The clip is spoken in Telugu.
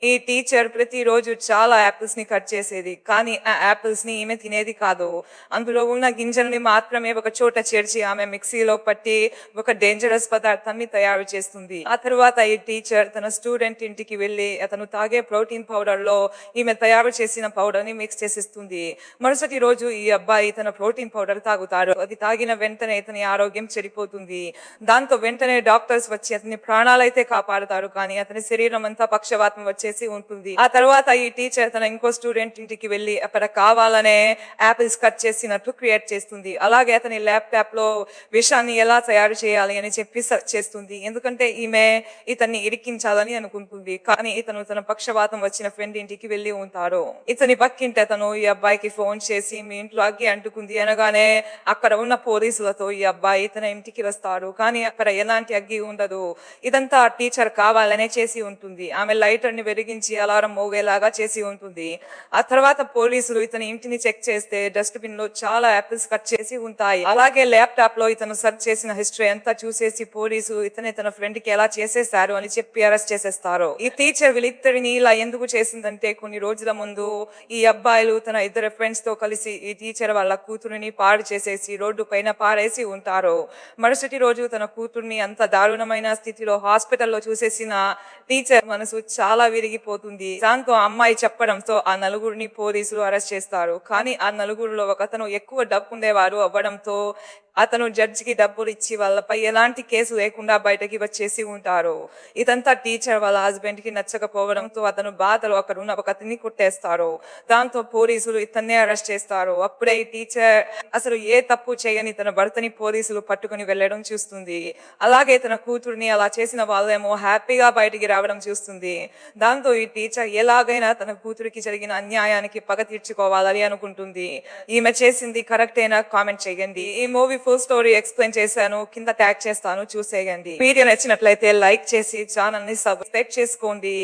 ఈ టీచర్ ప్రతిరోజు చాలా యాపిల్స్ ని కట్ చేసేది. కానీ ఆ యాపిల్స్ ని ఈమె తినేది కాదు. అందులో ఉన్న గింజల్ని మాత్రమే ఒక చోట చేర్చి ఆమె మిక్సీలో పట్టి ఒక డేంజరస్ పదార్థాన్ని తయారు చేస్తుంది. ఆ తర్వాత ఈ టీచర్ తన స్టూడెంట్ ఇంటికి వెళ్లి అతను తాగే ప్రోటీన్ పౌడర్ లో ఈమె తయారు చేసిన పౌడర్ ని మిక్స్ చేసిస్తుంది. మరుసటి రోజు ఈ అబ్బాయి తన ప్రోటీన్ పౌడర్ తాగుతాడు. అది తాగిన వెంటనే ఇతని ఆరోగ్యం చెడిపోతుంది. దాంతో వెంటనే డాక్టర్స్ వచ్చి అతని ప్రాణాలైతే కాపాడుతారు, కానీ అతని శరీరం అంతా పక్షవాతం వచ్చేసి ఉంటుంది. ఆ తర్వాత ఈ టీచర్ తన ఇంకో స్టూడెంట్ ఇంటికి వెళ్లి అక్కడ కావాలనే యాపిల్స్ కట్ చేసినట్టు క్రియేట్ చేస్తుంది. అలాగే అతని ల్యాప్టాప్ లో విషాన్ని ఎలా తయారు చేయాలి అని చెప్పి సెర్చ్ చేస్తుంది. ఎందుకంటే ఈమె ఇతన్ని ఇరికించాలని అనుకుంటుంది. కానీ ఇతను తన పక్షవాతం వచ్చిన ఫ్రెండ్ ఇంటికి వెళ్లి ఉంటారు. ఇతని పక్కింటి అతను ఈ అబ్బాయికి ఫోన్ చేసి మీ ఇంట్లో అగ్గి అంటుకుంది అనగానే అక్కడ ఉన్న పోలీసులతో ఈ అబ్బాయి తన ఇంటికి వస్తాడు. కానీ అక్కడ ఎలాంటి అగ్గి ఉండదు. ఇదంతా టీచర్ కావాలనే చేసి ఉంటుంది. ఆమె లైటర్ ని వెలిగించి అలారం మోగేలాగా చేసి ఉంటుంది. ఆ తర్వాత పోలీసులు ఇతని ఇంటిని చెక్ చేస్తే డస్ట్బిన్ లో చాలా యాపిల్స్ కట్ చేసి ఉంటాయి. అలాగే ల్యాప్టాప్ లో ఇతను సెర్చ్ చేసిన హిస్టరీ అంతా చూసేసి పోలీసు ఇతని తన ఫ్రెండ్ కి ఎలా చేసేసారు అని చెప్పి అరెస్ట్ చేసేస్తారు. ఈ టీచర్ వీళ్ళిద్దరిని ఇలా ఎందుకు చేసిందంటే కొన్ని రోజుల ముందు ఈ అబ్బాయిలు తన ఇద్దరు ఫ్రెండ్స్ తో కలిసి ఈ టీచర్ వాళ్ళ కూతురిని పాడు చేసేసి రోడ్డు పైన పారేసి ఉంటారు. మరుసటి రోజు తన కూతుర్ని అంత దారుణమైన స్థితిలో హాస్పిటల్లో చూసేసిన టీచర్ మనసు చాలా విరిగిపోతుంది. దాంతో అమ్మాయి చెప్పడంతో ఆ నలుగురిని పోలీసులు అరెస్ట్ చేస్తారు. కానీ ఆ నలుగురిలో ఒకతను ఎక్కువ డబ్బు ఉండేవారు అవ్వడంతో అతను జడ్జికి డబ్బులు ఇచ్చి వాళ్ళపై ఎలాంటి కేసు లేకుండా బయటకి వచ్చేసి ఉంటారు. ఇదంతా టీచర్ వాళ్ళ హస్బెండ్ కి నచ్చకపోవడంతో అతను బాధలో అక్కడ ఉన్న ఒక అతన్ని కొట్టేస్తారు. దాంతో పోలీసులు ఇతన్నే అరెస్ట్ చేస్తారు. అప్పుడే ఈ టీచర్ అసలు ఏ తప్పు చేయని తన భర్తని పోలీసులు పట్టుకుని వెళ్లడం చూస్తుంది. అలాగే తన కూతుర్ని అలా చేసిన వాళ్ళేమో హ్యాపీగా బయటికి రావడం చూస్తుంది. దాంతో ఈ టీచర్ ఎలాగైనా తన కూతురికి జరిగిన అన్యాయానికి పగ తీర్చుకోవాలని అనుకుంటుంది. ఈమె చేసింది కరెక్టేనా కామెంట్ చేయండి. ఈ మూవీ ఫుల్ స్టోరీ ఎక్స్ప్లెయిన్ చేశాను, కింద ట్యాగ్ చేస్తాను, చూసేయండి. వీడియో నచ్చినట్లయితే లైక్ చేసి ఛానల్ ని సబ్స్క్రైబ్ చేసుకోండి.